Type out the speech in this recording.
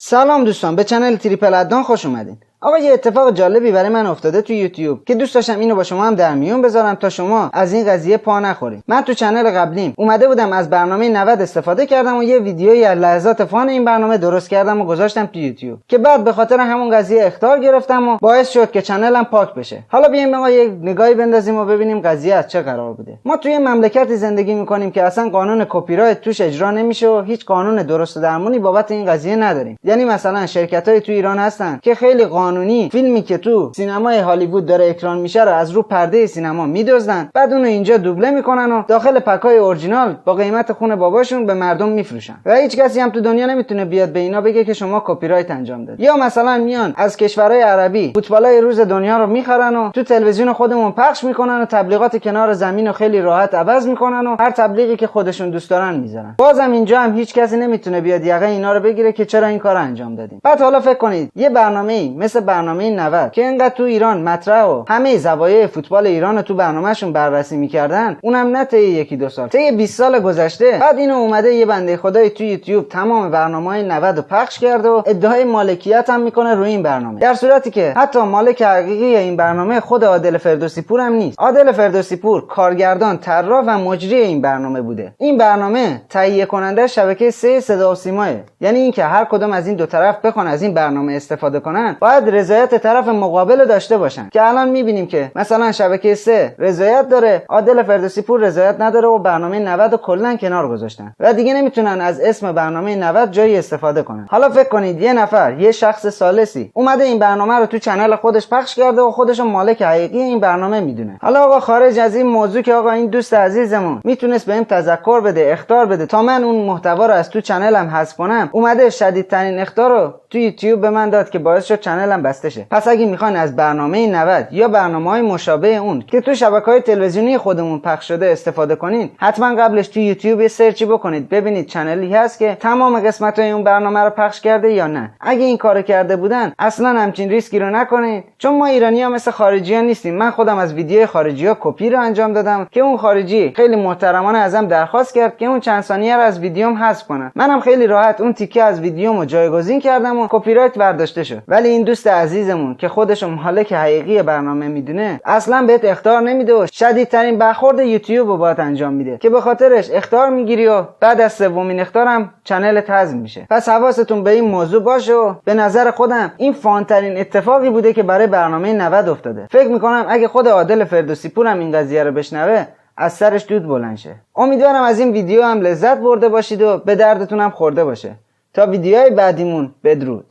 سلام دوستان، به چنل تریپل ادان خوش اومدین. آقا یه اتفاق جالبی برای من افتاده تو یوتیوب که دوست داشتم اینو با شما هم در میون بذارم تا شما از این قضیه پا نخورید. من تو چنل قبلیم اومده بودم از برنامه 90 استفاده کردم و یه ویدیویی از لحظات فان این برنامه درست کردم و گذاشتم تو یوتیوب که بعد به خاطر همون قضیه اخطار گرفتم و باعث شد که چنلم پاک بشه. حالا بیایم آقا یه نگاهی بندازیم و ببینیم قضیه از چه قرار بوده. ما توی مملکتی زندگی میکنیم که اصلا قانون کپی رایت توش اجرا نمیشه و هیچ قانون درست و درمونی بابت این قضیه نداریم. یعنی مثلا شرکتای تو ایران هستن که خیلی قانونی فیلمی که تو سینمای هالیوود داره اکران میشه رو از رو پرده سینما میدزدن، بعد اونو اینجا دوبله میکنن و داخل پکای اورجینال با قیمت خون باباشون به مردم میفروشن و هیچ کسی هم تو دنیا نمیتونه بیاد به اینا بگه که شما کپی رایت انجام دادید. یا مثلا میان از کشورهای عربی فوتبالای روز دنیا رو میخرن و تو تلویزیون خودمون پخش میکنن و تبلیغات کنار زمین رو خیلی راحت عوض میکنن و هر تبلیغی که خودشون دوست دارن میذارن. بازم اینجا هم هیچ کسی نمیتونه بیاد یقه اینا رو بگیره که چرا این کارو انجام دادین. بعد حالا فکر کنید یه برنامه‌ای مثل برنامه 90 که اینقدر تو ایران مطرح و همه زوایای فوتبال ایران رو تو برنامه‌شون بررسی میکردن، اونم نه طی یکی دو سال، طی 20 سال گذشته، بعد اینو اومده یه بنده خدای تو یوتیوب تمام برنامه‌های 90 رو پخش کرده و ادعای مالکیت هم میکنه روی این برنامه، در صورتی که حتی مالک حقیقی این برنامه خود عادل فردوسی پور هم نیست. عادل فردوسی پور کارگردان، طراح و مجری این برنامه بوده. این برنامه تهیه کننده شبکه 3 صدا و سیماه، یعنی اینکه هر کدوم از این دو طرف بخوان از این برنامه استفاده کنن باید رضایت طرف مقابل داشته باشن، که الان میبینیم که مثلا شبکه 3 رضایت داره، عادل فردوسی پور رضایت نداره و برنامه 90 رو کلا کنار گذاشتن و دیگه نمیتونن از اسم برنامه 90 جایی استفاده کنن. حالا فکر کنید یه نفر، یه شخص ثالثی اومده این برنامه رو تو چنل خودش پخش کرده و خودش مالک حقیقی این برنامه میدونه. حالا آقا خارج از این موضوع که آقا این دوست عزیزمون میتونست بهم تذکر بده، اخطار بده تا من اون محتوا رو از تو چنلم حذف کنم، اومده شدیدترین اخطار رو تو یوتیوب به من داد که باعث شد چنلم بسته شه. پس اگه میخواین از برنامه 90 یا برنامه‌های مشابه اون که تو شبکه‌های تلویزیونی خودمون پخش شده استفاده کنین، حتما قبلش تو یوتیوب یه سرچی بکنید ببینید چنلی هست که تمام قسمت‌های اون برنامه رو پخش کرده یا نه. اگه این کارو کرده بودن اصلا همچین ریسکی رو نکنید، چون ما ایرانی‌ها مثل خارجی‌ها نیستیم. من خودم از ویدیوی خارجی‌ها کپی رو انجام دادم که اون خارجی خیلی محترمانه ازم درخواست کرد که اون چند ثانیه رو از ویدیوم حذف کنم. منم خیلی راحت اون تیکه از ویدیومو جایگزین کردم و کپی رایت برداشته شد. ولی این دوست عزیزمون که خودش مالک حقیقی برنامه میدونه اصلا بهت اخطار نمیده و شدیدترین برخورد یوتیوب رو باید انجام میده که به خاطرش اخطار میگیری و بعد از سومین اخطارم چنلت حذف میشه. پس حواستون به این موضوع باشه و به نظر خودم این فانترین اتفاقی بوده که برای برنامه 90 افتاده. فکر میکنم اگه خود عادل فردوسی پور هم این قضیه رو بشنوه از سرش دود بلند شه. امیدوارم از این ویدیو هم لذت برده باشید و به دردتون هم خورده باشه. تا ویدیوهای بعدیمون، بدرود.